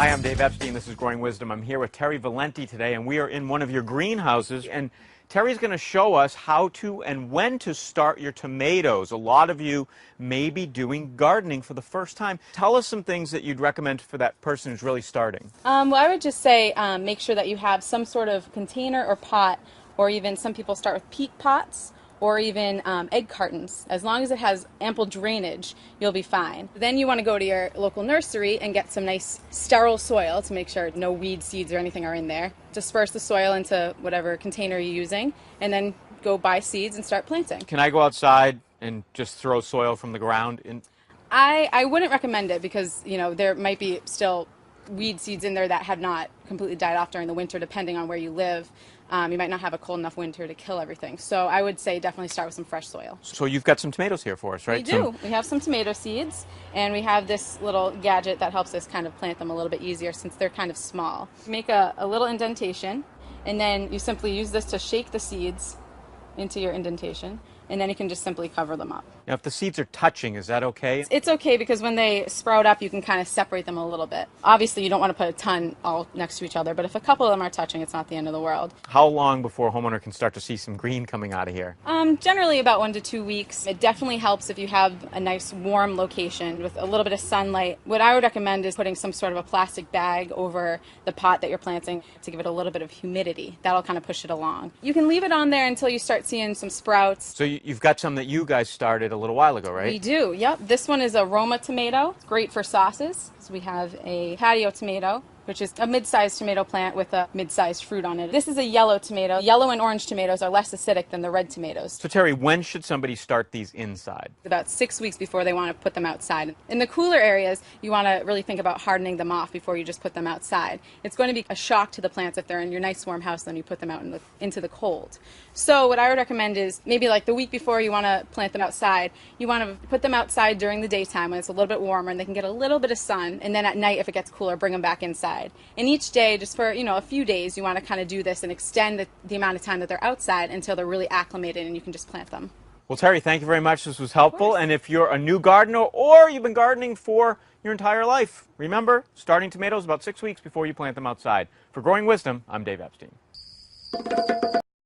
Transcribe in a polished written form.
Hi, I'm Dave Epstein. This is Growing Wisdom. I'm here with Terry Valenti today, and we are in one of your greenhouses. And Terry's going to show us how to and when to start your tomatoes. A lot of you may be doing gardening for the first time. Tell us some things that you'd recommend for that person who's really starting. Well, I would just say make sure that you have some sort of container or pot, or even some people start with peat pots, or even egg cartons. As long as it has ample drainage, you'll be fine. Then you want to go to your local nursery and get some nice sterile soil to make sure no weed seeds or anything are in there. Disperse the soil into whatever container you're using, and then go buy seeds and start planting. Can I go outside and just throw soil from the ground in? I wouldn't recommend it because, there might be still weed seeds in there that have not completely died off during the winter, depending on where you live. You might not have a cold enough winter to kill everything. So I would say definitely start with some fresh soil. So you've got some tomatoes here for us, right? We do. We have some tomato seeds, and we have this little gadget that helps us kind of plant them a little bit easier since they're kind of small. Make a little indentation, and then you simply use this to shake the seeds into your indentation, and then you can just simply cover them up. Now, if the seeds are touching, is that okay? It's okay because when they sprout up, you can kind of separate them a little bit. Obviously, you don't want to put a ton all next to each other, but if a couple of them are touching, it's not the end of the world. How long before a homeowner can start to see some green coming out of here? Generally about 1 to 2 weeks. It definitely helps if you have a nice warm location with a little bit of sunlight. What I would recommend is putting some sort of a plastic bag over the pot that you're planting to give it a little bit of humidity. That'll kind of push it along. You can leave it on there until you start seeing some sprouts. So you've got some that you guys started a little while ago, right? We do, yep. This one is a Roma tomato. It's great for sauces. So we have a patio tomato, which is a mid-sized tomato plant with a mid-sized fruit on it. This is a yellow tomato. Yellow and orange tomatoes are less acidic than the red tomatoes. So Terry, when should somebody start these inside? About 6 weeks before they want to put them outside. In the cooler areas, you want to really think about hardening them off before you just put them outside. It's going to be a shock to the plants if they're in your nice warm house, then you put them out into the cold. So what I would recommend is maybe like the week before you want to plant them outside, you want to put them outside during the daytime when it's a little bit warmer and they can get a little bit of sun, and then at night if it gets cooler, bring them back inside. And each day, just for a few days, you want to kind of do this and extend the amount of time that they're outside until they're really acclimated and you can just plant them. Well, Terry, thank you very much. This was helpful. And if you're a new gardener or you've been gardening for your entire life, remember, starting tomatoes about 6 weeks before you plant them outside. For Growing Wisdom, I'm Dave Epstein.